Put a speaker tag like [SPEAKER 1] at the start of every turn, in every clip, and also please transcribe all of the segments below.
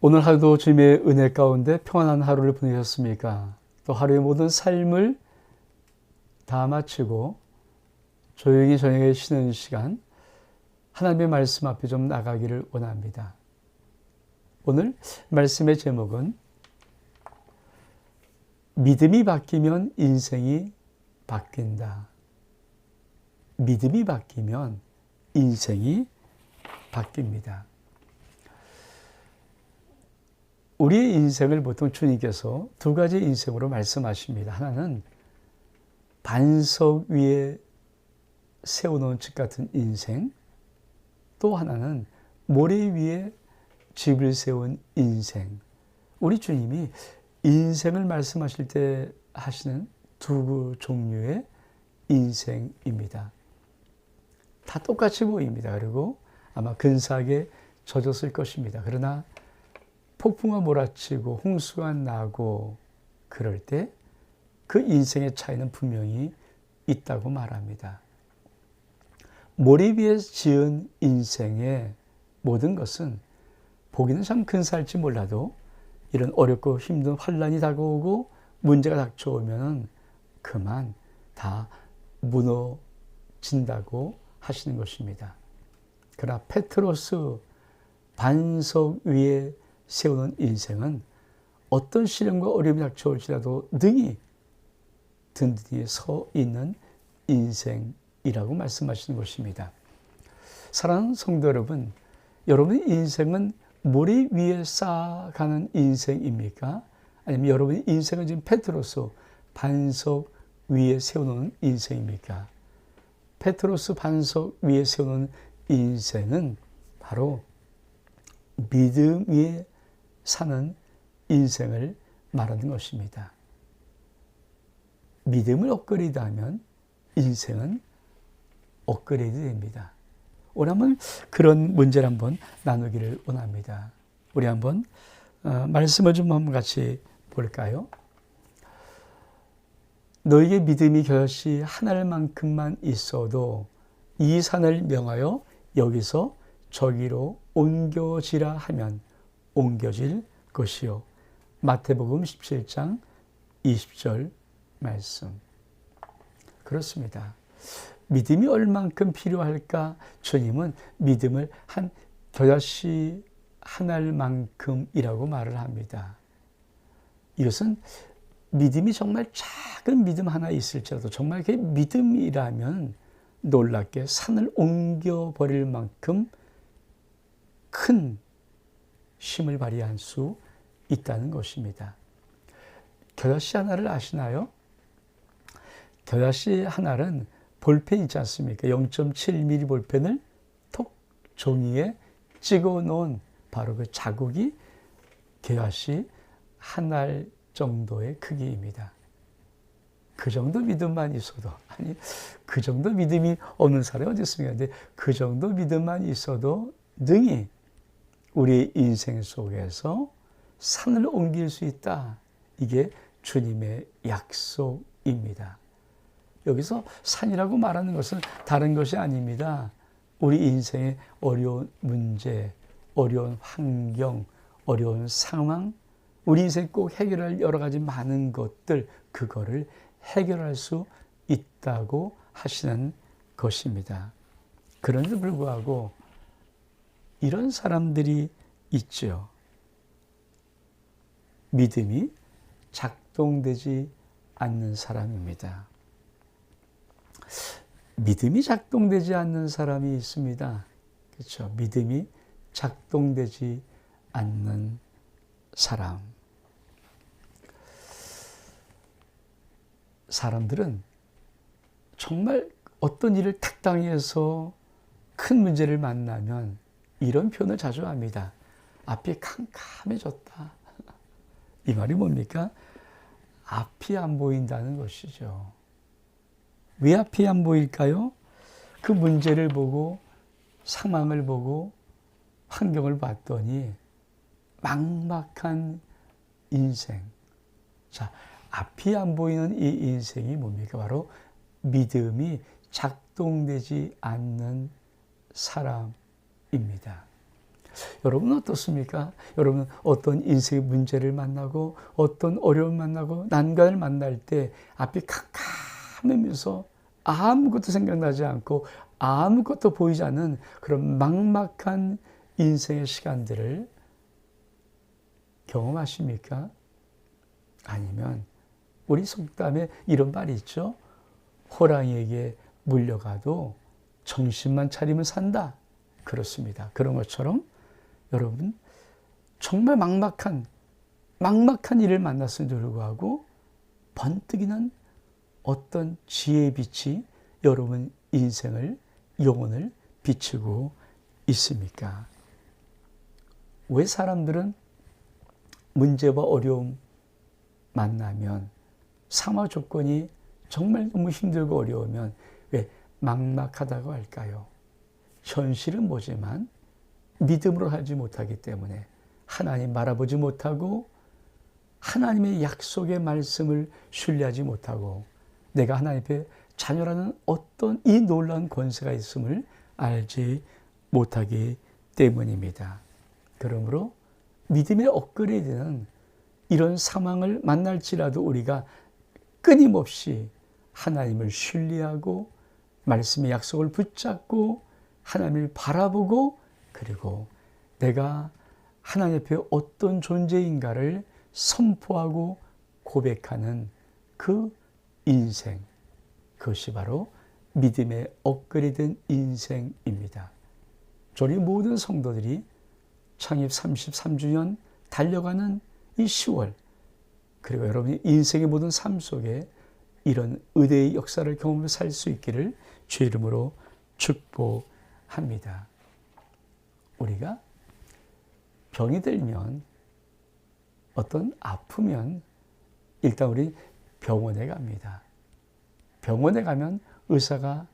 [SPEAKER 1] 오늘 하루도 주님의 은혜 가운데 평안한 하루를 보내셨습니까? 또 하루의 모든 삶을 다 마치고 조용히 저녁에 쉬는 시간 하나님의 말씀 앞에 좀 나가기를 원합니다. 오늘 말씀의 제목은 믿음이 바뀌면 인생이 바뀐다. 믿음이 바뀌면 인생이 바뀝니다. 우리의 인생을 보통 주님께서 두 가지 인생으로 말씀하십니다. 하나는 반석 위에 세워놓은 집 같은 인생, 또 하나는 모래 위에 집을 세운 인생. 우리 주님이 인생을 말씀하실 때 하시는 두 종류의 인생입니다. 다 똑같이 보입니다. 그리고 아마 근사하게 젖었을 것입니다. 그러나 폭풍과 몰아치고 홍수가 나고 그럴 때 그 인생의 차이는 분명히 있다고 말합니다. 모래 위에 지은 인생의 모든 것은 보기는 참 근사할지 몰라도 이런 어렵고 힘든 환란이 다가오고 문제가 닥쳐오면 그만 다 무너진다고 하시는 것입니다. 그러나 페트로스 반석 위에 세우는 인생은 어떤 시련과 어려움이 닥쳐올지라도 능히 든든히 서 있는 인생이라고 말씀하시는 것입니다. 사랑하는 성도 여러분, 여러분의 인생은 모래 위에 쌓아가는 인생입니까? 아니면 여러분의 인생은 지금 페트로스 반석 위에 세우는 인생입니까? 페트로스 반석 위에 세우는 인생은 바로 믿음 위에 사는 인생을 말하는 것입니다. 믿음을 업그레이드 하면 인생은 업그레이드 됩니다. 오늘 한번 그런 문제를 한번 나누기를 원합니다. 우리 한번 말씀을 좀 한번 같이 볼까요? 너에게 믿음이 겨자씨 한 알만큼만 있어도 이 산을 명하여 여기서 저기로 옮겨지라 하면 옮겨질 것이요. 마태복음 17장 20절 말씀. 그렇습니다. 믿음이 얼만큼 필요할까? 주님은 믿음을 한 겨자씨 한 알만큼이라고 말을 합니다. 이것은 믿음이 정말 작은 믿음 하나 있을지라도 정말 그게 믿음이라면 놀랍게 산을 옮겨버릴 만큼 큰 힘을 발휘할 수 있다는 것입니다. 겨자씨 하나를 아시나요? 겨자씨 하나는 볼펜 있지 않습니까? 0.7mm 볼펜을 톡 종이에 찍어 놓은 바로 그 자국이 겨자씨 한 알 정도의 크기입니다. 그 정도 믿음만 있어도, 아니 그 정도 믿음이 없는 사람이 어디 있습니까? 근데 그 정도 믿음만 있어도 능히 우리의 인생 속에서 산을 옮길 수 있다. 이게 주님의 약속입니다. 여기서 산이라고 말하는 것은 다른 것이 아닙니다. 우리 인생의 어려운 문제, 어려운 환경, 어려운 상황, 우리 인생 꼭 해결할 여러 가지 많은 것들, 그거를 해결할 수 있다고 하시는 것입니다. 그런데도 불구하고 이런 사람들이 있죠. 믿음이 작동되지 않는 사람입니다. 믿음이 작동되지 않는 사람이 있습니다. 그렇죠. 믿음이 작동되지 않는 사람. 사람들은 정말 어떤 일을 탁 당해서 큰 문제를 만나면 이런 표현을 자주 합니다. 앞이 캄캄해졌다. 이 말이 뭡니까? 앞이 안 보인다는 것이죠. 왜 앞이 안 보일까요? 그 문제를 보고 상황을 보고 환경을 봤더니 막막한 인생. 자, 앞이 안 보이는 이 인생이 뭡니까? 바로 믿음이 작동되지 않는 사람입니다. 여러분 어떻습니까? 여러분 어떤 인생의 문제를 만나고 어떤 어려움을 만나고 난관을 만날 때 앞이 캄캄하면서 아무것도 생각나지 않고 아무것도 보이지 않는 그런 막막한 인생의 시간들을 경험하십니까? 아니면 우리 속담에 이런 말이 있죠. 호랑이에게 물려가도 정신만 차리면 산다. 그렇습니다. 그런 것처럼 여러분 정말 막막한 일을 만났음에도 불구하고 번뜩이는 어떤 지혜의 빛이 여러분 인생을 영혼을 비추고 있습니까? 왜 사람들은 문제와 어려움 만나면 상황 조건이 정말 너무 힘들고 어려우면 왜 막막하다고 할까요? 현실은 뭐지만 믿음으로 하지 못하기 때문에 하나님 바라보지 못하고 하나님의 약속의 말씀을 신뢰하지 못하고 내가 하나님의 자녀라는 어떤 이 놀라운 권세가 있음을 알지 못하기 때문입니다. 그러므로 믿음의 업그레이드는 이런 상황을 만날지라도 우리가 끊임없이 하나님을 신뢰하고 말씀의 약속을 붙잡고 하나님을 바라보고 그리고 내가 하나님 앞에 어떤 존재인가를 선포하고 고백하는 그 인생, 그것이 바로 믿음의 업그레이드된 인생입니다. 저희 모든 성도들이 창립 33주년 달려가는 이 10월 그리고 여러분이 인생의 모든 삶 속에 이런 의대의 역사를 경험해 살 수 있기를 주의 이름으로 축복합니다. 우리가 병이 들면 어떤 아프면 일단 우리 병원에 갑니다. 병원에 가면 의사가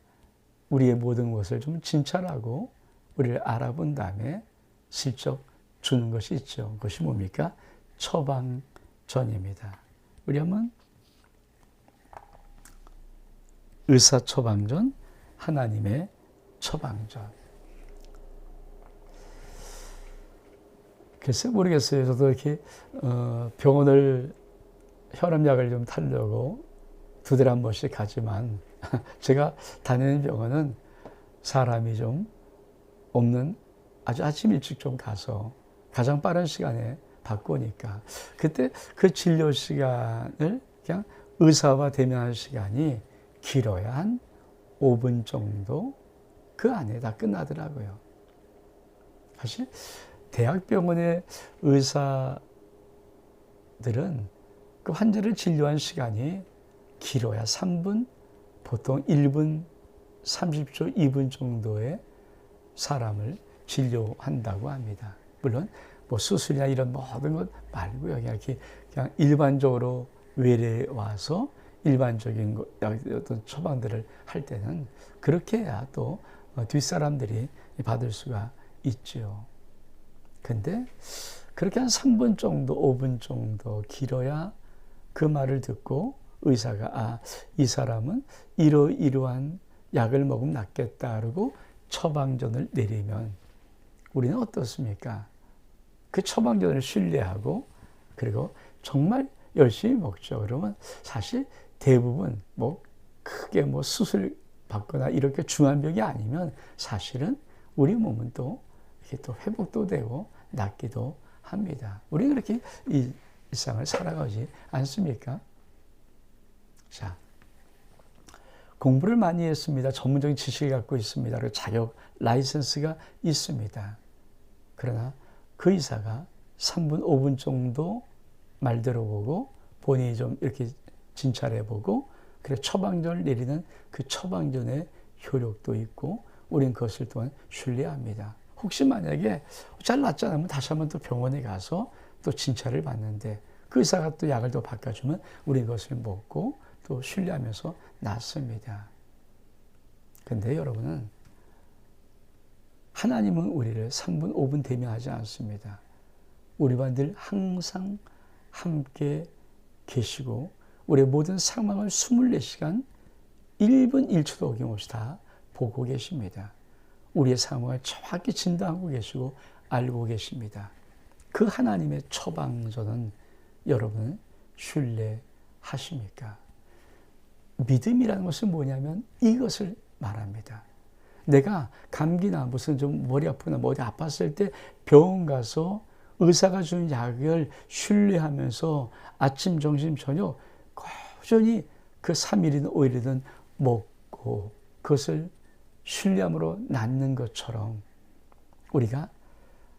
[SPEAKER 1] 우리의 모든 것을 좀 진찰하고 우리를 알아본 다음에 슬쩍 주는 것이 있죠. 그것이 뭡니까? 처방전입니다. 우리 한번 의사 처방전, 하나님의 처방전. 글쎄 모르겠어요. 저도 이렇게 병원을 혈압약을 좀 타려고 2달에 한 번씩 가지만 제가 다니는 병원은 사람이 좀 없는 아주 아침 일찍 좀 가서 가장 빠른 시간에 받고 오니까 그때 그 진료 시간을 그냥 의사와 대면할 시간이 길어야 한 5분 정도 그 안에 다 끝나더라고요. 사실 대학병원의 의사들은 그 환자를 진료한 시간이 길어야 3분, 보통 1분 30초, 2분 정도의 사람을 진료한다고 합니다. 물론 뭐 수술이나 이런 모든 것 말고요. 그냥 일반적으로 외래에 와서 일반적인 어떤 처방들을 할 때는 그렇게 해야 또 뒷사람들이 받을 수가 있죠. 근데 그렇게 한 3분 정도, 5분 정도 길어야 그 말을 듣고 의사가 이 사람은 이러이러한 약을 먹으면 낫겠다 그러고 처방전을 내리면 우리는 어떻습니까? 그 처방전을 신뢰하고 그리고 정말 열심히 먹죠. 그러면 사실 대부분 크게 수술 받거나 이렇게 중한 병이 아니면 사실은 우리 몸은 또 이렇게 또 회복도 되고 낫기도 합니다. 우리는 그렇게 이 일상을 살아가지 않습니까? 자, 공부를 많이 했습니다. 전문적인 지식을 갖고 있습니다. 그리고 자격 라이선스가 있습니다. 그러나 그 의사가 3분, 5분 정도 말 들어보고 본인이 좀 이렇게 진찰해보고 그래서 처방전을 내리는 그 처방전의 효력도 있고 우리는 그것을 또한 신뢰합니다. 혹시 만약에 잘 낫지 않으면 다시 한번 또 병원에 가서 또 진찰을 받는데 그 의사가 또 약을 또 바꿔주면 우리는 그것을 먹고 또 신뢰하면서 낫습니다. 근데 여러분은 하나님은 우리를 3분, 5분 대면하지 않습니다. 우리와 늘 항상 함께 계시고 우리의 모든 상황을 24시간 1분 1초도 어김없이 다 보고 계십니다. 우리의 상황을 정확히 진단하고 계시고 알고 계십니다. 그 하나님의 처방전은 여러분 신뢰하십니까? 믿음이라는 것은 뭐냐면 이것을 말합니다. 내가 감기나 무슨 좀 머리 아프나 뭐 어디 아팠을 때 병원 가서 의사가 주는 약을 신뢰하면서 아침, 점심, 저녁 꾸준히 그 3일이든 5일이든 먹고 그것을 신뢰함으로 낫는 것처럼 우리가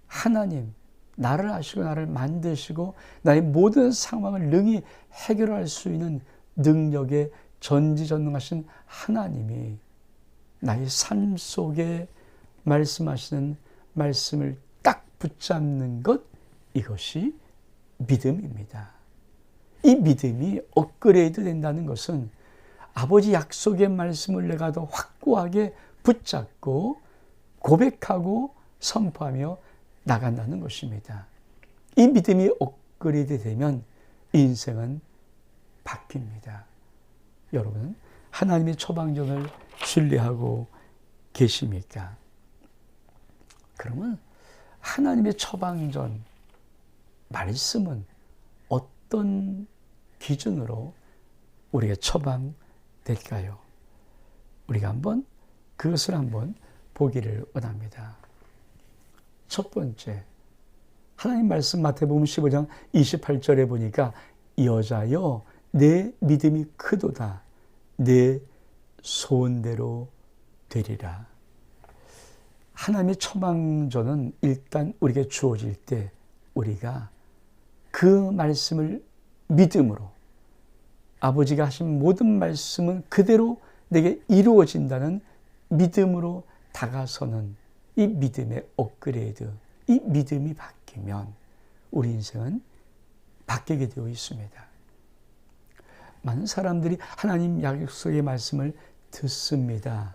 [SPEAKER 1] 하나님, 나를 아시고 나를 만드시고 나의 모든 상황을 능히 해결할 수 있는 능력의 전지전능하신 하나님이 나의 삶 속에 말씀하시는 말씀을 딱 붙잡는 것, 이것이 믿음입니다. 이 믿음이 업그레이드 된다는 것은 아버지 약속의 말씀을 내가 더 확고하게 붙잡고 고백하고 선포하며 나간다는 것입니다. 이 믿음이 업그레이드 되면 인생은 바뀝니다. 여러분은 하나님의 처방전을 신뢰하고 계십니까? 그러면 하나님의 처방전, 말씀은 어떤 기준으로 우리가 처방될까요? 우리가 그것을 한번 보기를 원합니다. 첫 번째, 하나님 말씀 마태복음 15장 28절에 보니까 여자여 내 믿음이 크도다 내 소원대로 되리라. 하나님의 처방전은 일단 우리에게 주어질 때 우리가 그 말씀을 믿음으로 아버지가 하신 모든 말씀은 그대로 내게 이루어진다는 믿음으로 다가서는 이 믿음의 업그레이드, 이 믿음이 바뀌면 우리 인생은 바뀌게 되어 있습니다. 많은 사람들이 하나님 약속의 말씀을 듣습니다.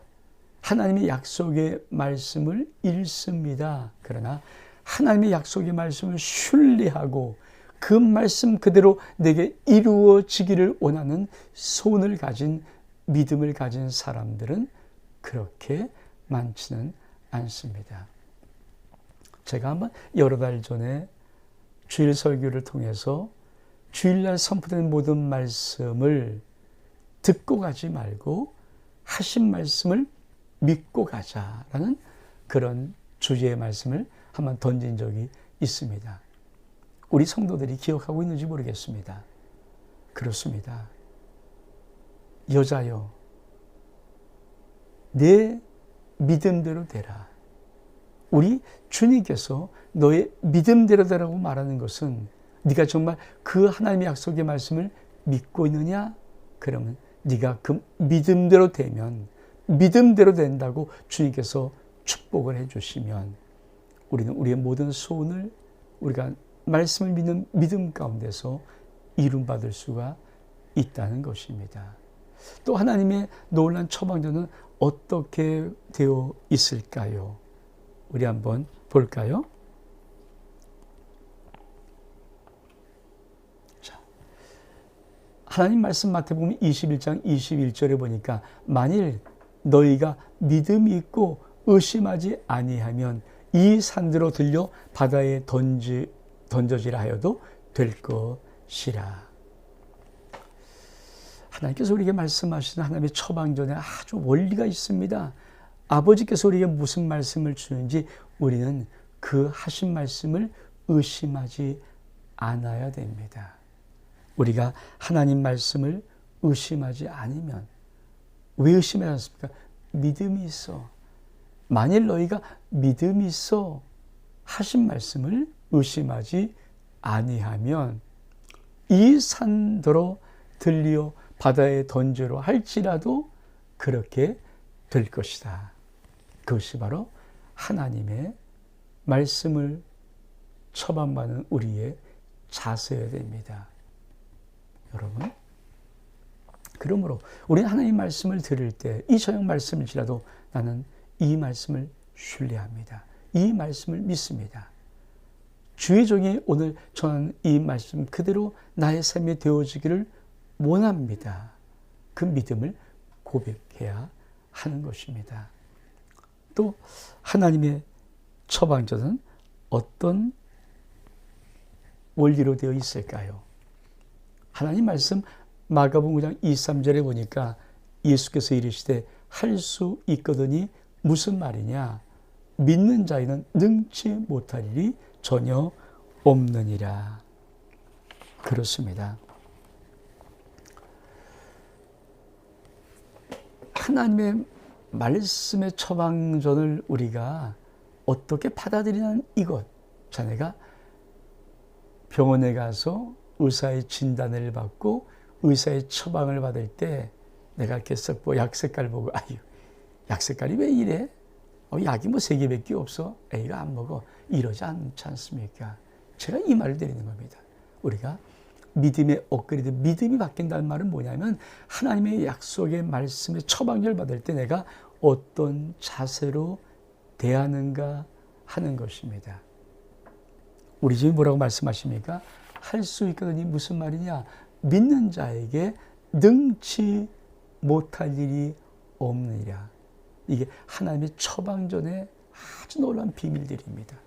[SPEAKER 1] 하나님의 약속의 말씀을 읽습니다. 그러나 하나님의 약속의 말씀을 신뢰하고 그 말씀 그대로 내게 이루어지기를 원하는 소원을 가진 믿음을 가진 사람들은 그렇게 많지는 않습니다. 제가 여러 달 전에 주일 설교를 통해서 주일날 선포된 모든 말씀을 듣고 가지 말고 하신 말씀을 믿고 가자라는 그런 주제의 말씀을 한번 던진 적이 있습니다. 우리 성도들이 기억하고 있는지 모르겠습니다. 그렇습니다. 여자여, 내 믿음대로 되라. 우리 주님께서 너의 믿음대로 되라고 말하는 것은 네가 정말 그 하나님의 약속의 말씀을 믿고 있느냐? 그러면 네가 그 믿음대로 되면 믿음대로 된다고 주님께서 축복을 해주시면 우리는 우리의 모든 소원을 우리가 말씀을 믿는 믿음 가운데서 이룸받을 수가 있다는 것입니다. 또 하나님의 놀라운 처방전은 어떻게 되어 있을까요? 우리 한번 볼까요? 자, 하나님 말씀 마태복음 21장 21절에 보니까 만일 너희가 믿음이 있고 의심하지 아니하면 이 산들로 들려 바다에 던져지라 하여도 될 것이라. 하나님께서 우리에게 말씀하시는 하나님의 처방전에 아주 원리가 있습니다. 아버지께서 우리에게 무슨 말씀을 주는지 우리는 그 하신 말씀을 의심하지 않아야 됩니다. 우리가 하나님 말씀을 의심하지 않으면 왜 의심하지 않습니까? 믿음이 있어. 만일 너희가 믿음이 있어 하신 말씀을 의심하지 아니하면 이 산더러 들리어 바다에 던지려 할지라도 그렇게 될 것이다. 그것이 바로 하나님의 말씀을 처방받는 우리의 자세여야 됩니다. 여러분, 그러므로 우리는 하나님 말씀을 들을 때 이 저녁 말씀일지라도 나는 이 말씀을 신뢰합니다. 이 말씀을 믿습니다. 주의 종이 오늘 전하는 이 말씀 그대로 나의 삶에 되어지기를 원합니다. 그 믿음을 고백해야 하는 것입니다. 또 하나님의 처방전은 어떤 원리로 되어 있을까요? 하나님 말씀 마가복음 9장 23절에 보니까 예수께서 이르시되 할 수 있거든이 무슨 말이냐? 믿는 자에는 능치 못할 일이 전혀 없느니라. 그렇습니다. 하나님의 말씀의 처방전을 우리가 어떻게 받아들이는 이것, 자네가 병원에 가서 의사의 진단을 받고 의사의 처방을 받을 때 내가 이렇게 썩 약 색깔 보고 아유, 약 색깔이 왜 이래? 약이 뭐 3개밖에 없어. 애가 안 먹어. 이러지 않지 않습니까? 제가 이 말을 드리는 겁니다. 우리가 믿음의 업그레이드, 믿음이 바뀐다는 말은 뭐냐면 하나님의 약속의 말씀의 처방을 받을 때 내가 어떤 자세로 대하는가 하는 것입니다. 우리 집이 뭐라고 말씀하십니까? 할 수 있거든이 무슨 말이냐? 믿는 자에게 능치 못할 일이 없느니라. 이게 하나님의 처방전의 아주 놀라운 비밀들입니다.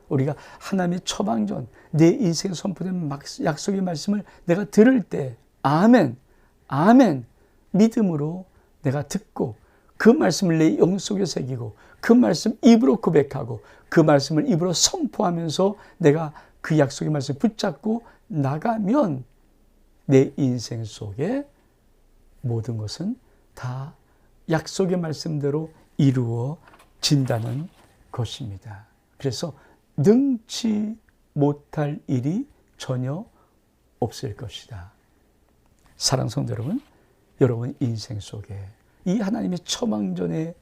[SPEAKER 1] 우리가 하나님의 처방전, 내 인생에 선포된 약속의 말씀을 내가 들을 때 아멘, 아멘 믿음으로 내가 듣고 그 말씀을 내 영 속에 새기고 그 말씀 입으로 고백하고 그 말씀을 입으로 선포하면서 내가 그 약속의 말씀을 붙잡고 나가면 내 인생 속에 모든 것은 다 약속의 말씀대로 이루어진다는 것입니다. 그래서 능치 못할 일이 전혀 없을 것이다. 사랑하는 성도 여러분, 여러분 인생 속에 이 하나님의 처방전을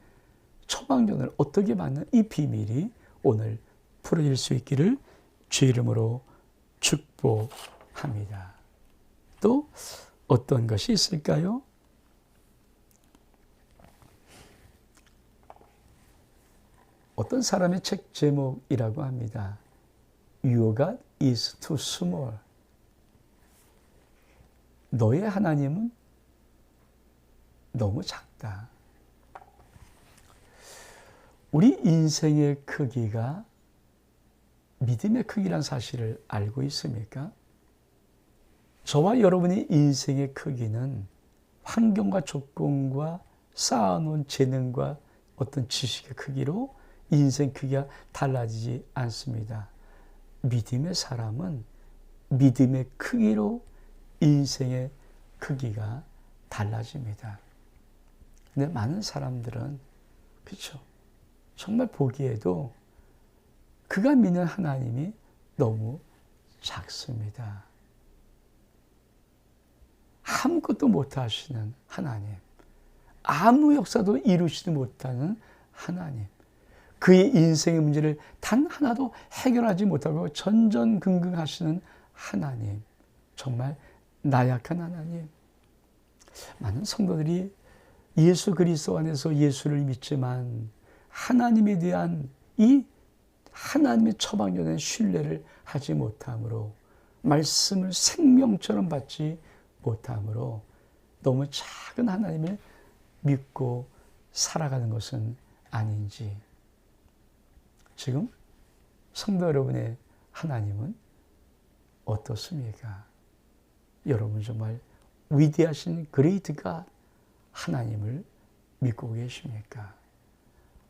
[SPEAKER 1] 어떻게 받는 이 비밀이 오늘 풀어질 수 있기를 주 이름으로 축복합니다. 또 어떤 것이 있을까요? 어떤 사람의 책 제목이라고 합니다. Your God is too small. 너의 하나님은 너무 작다. 우리 인생의 크기가 믿음의 크기란 사실을 알고 있습니까? 저와 여러분의 인생의 크기는 환경과 조건과 쌓아놓은 재능과 어떤 지식의 크기로 인생 크기가 달라지지 않습니다. 믿음의 사람은 믿음의 크기로 인생의 크기가 달라집니다. 근데 많은 사람들은 그렇죠. 정말 보기에도 그가 믿는 하나님이 너무 작습니다. 아무것도 못하시는 하나님, 아무 역사도 이루시지 못하는 하나님, 그의 인생의 문제를 단 하나도 해결하지 못하고 전전긍긍하시는 하나님, 정말 나약한 하나님. 많은 성도들이 예수 그리스도 안에서 예수를 믿지만 하나님에 대한 이 하나님의 처방전에 신뢰를 하지 못함으로 말씀을 생명처럼 받지 못함으로 너무 작은 하나님을 믿고 살아가는 것은 아닌지. 지금 성도 여러분의 하나님은 어떻습니까? 여러분 정말 위대하신 그레이트 갓 하나님을 믿고 계십니까?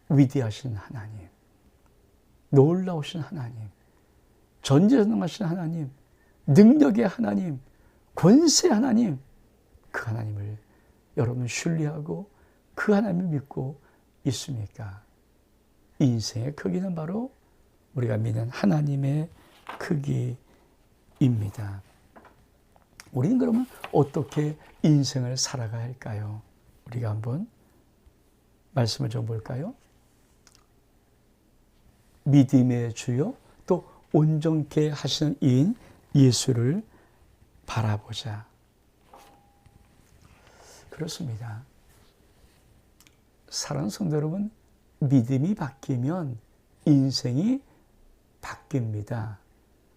[SPEAKER 1] 위대하신 하나님, 놀라우신 하나님, 전지전능하신 하나님, 능력의 하나님, 권세의 하나님, 그 하나님을 여러분 신뢰하고 그 하나님을 믿고 있습니까? 인생의 크기는 바로 우리가 믿는 하나님의 크기입니다. 우리는 그러면 어떻게 인생을 살아가야 할까요? 우리가 한번 말씀을 좀 볼까요? 믿음의 주요 또 온전케 하시는 이인 예수를 바라보자. 그렇습니다. 사랑하는 성도 여러분, 믿음이 바뀌면 인생이 바뀝니다.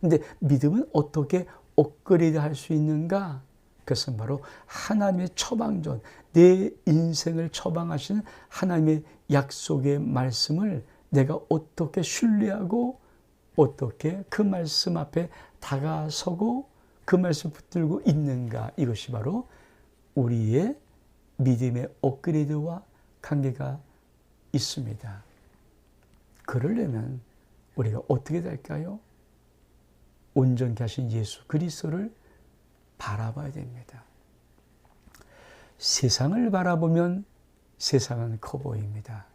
[SPEAKER 1] 근데 믿음은 어떻게 업그레이드 할 수 있는가? 그것은 바로 하나님의 처방전, 내 인생을 처방하시는 하나님의 약속의 말씀을 내가 어떻게 신뢰하고 어떻게 그 말씀 앞에 다가서고 그 말씀 붙들고 있는가, 이것이 바로 우리의 믿음의 업그레이드와 관계가 있습니다. 그러려면 우리가 어떻게 될까요? 온전케 하신 예수 그리스도를 바라봐야 됩니다. 세상을 바라보면 세상은 커 보입니다.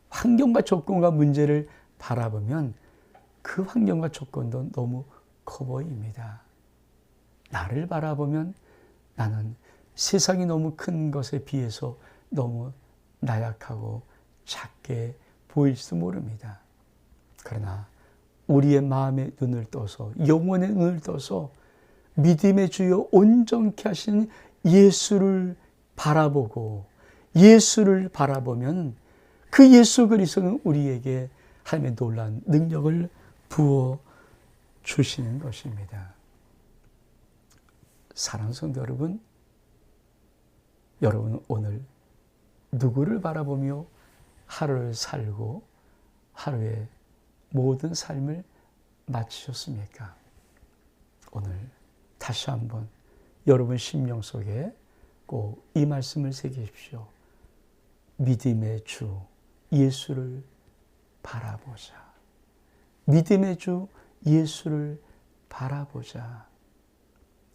[SPEAKER 1] 환경과 조건과 문제를 바라보면 그 환경과 조건도 너무 커 보입니다. 나를 바라보면 나는 세상이 너무 큰 것에 비해서 너무 나약하고 작게 보일지도 모릅니다. 그러나 우리의 마음의 눈을 떠서, 영혼의 눈을 떠서 믿음의 주여 온전케 하신 예수를 바라보고 예수를 바라보면 그 예수 그리스도는 우리에게 하나님의 놀라운 능력을 부어 주시는 것입니다. 사랑하는 성도 여러분, 여러분 오늘 누구를 바라보며 하루를 살고 하루의 모든 삶을 마치셨습니까? 오늘 다시 한번 여러분 심령 속에 꼭 이 말씀을 새기십시오. 믿음의 주 예수를 바라보자. 믿음의 주 예수를 바라보자.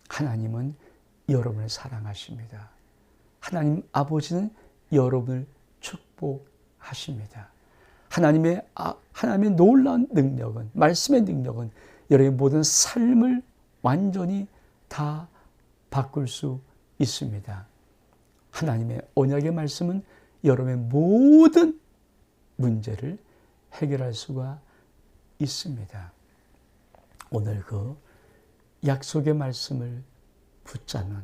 [SPEAKER 1] 하나님은 여러분을 사랑하십니다. 하나님 아버지는 여러분을 축복하십니다. 하나님의 놀라운 능력은, 말씀의 능력은 여러분의 모든 삶을 완전히 다 바꿀 수 있습니다. 하나님의 언약의 말씀은 여러분의 모든 문제를 해결할 수가 있습니다. 오늘 그 약속의 말씀을 붙잡는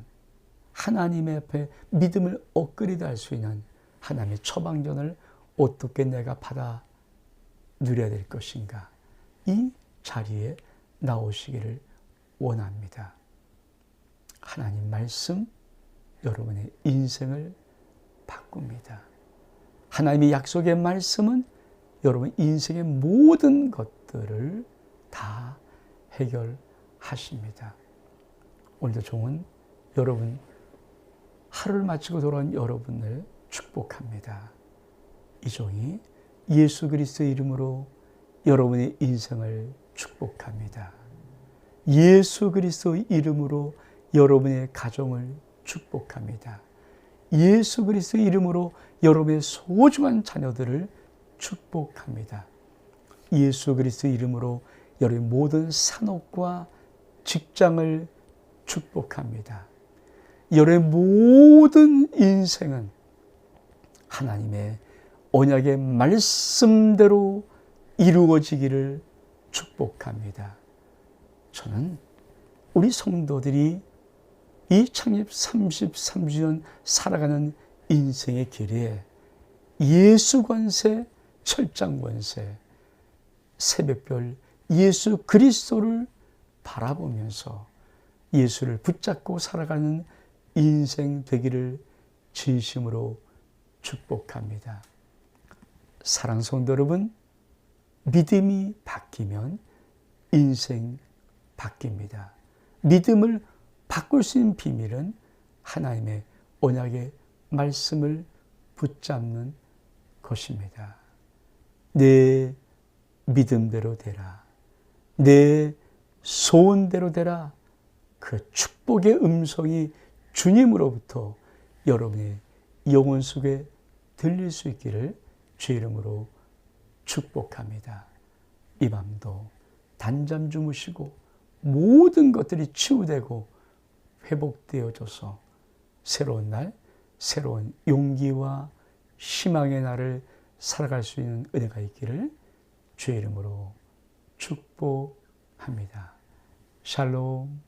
[SPEAKER 1] 하나님의 앞에 믿음을 업그레이드 할 수 있는 하나님의 처방전을 어떻게 내가 받아 누려야 될 것인가, 이 자리에 나오시기를 원합니다. 하나님 말씀 여러분의 인생을 바꿉니다. 하나님의 약속의 말씀은 여러분 인생의 모든 것들을 다 해결하십니다. 오늘도 종은 여러분 하루를 마치고 돌아온 여러분을 축복합니다. 이 종이 예수 그리스도의 이름으로 여러분의 인생을 축복합니다. 예수 그리스도의 이름으로 여러분의 가정을 축복합니다. 예수 그리스도의 이름으로 여러분의 소중한 자녀들을 축복합니다. 예수 그리스도의 이름으로 여러분의 모든 산업과 직장을 축복합니다. 여러분의 모든 인생은 하나님의 언약의 말씀대로 이루어지기를 축복합니다. 저는 우리 성도들이 이 창립 33주년 살아가는 인생의 길에 예수 권세, 철장 권세, 새벽별 예수 그리스도를 바라보면서 예수를 붙잡고 살아가는 인생 되기를 진심으로 축복합니다. 사랑하는 성도 여러분, 믿음이 바뀌면 인생 바뀝니다. 믿음을 바꿀 수 있는 비밀은 하나님의 언약의 말씀을 붙잡는 것입니다. 내 믿음대로 되라. 내 소원대로 되라. 그 축복의 음성이 주님으로부터 여러분의 영혼 속에 들릴 수 있기를 주의 이름으로 축복합니다. 이 밤도 단잠 주무시고 모든 것들이 치유되고 회복되어져서 새로운 날, 새로운 용기와 희망의 날을 살아갈 수 있는 은혜가 있기를 주의 이름으로 축복합니다. 샬롬.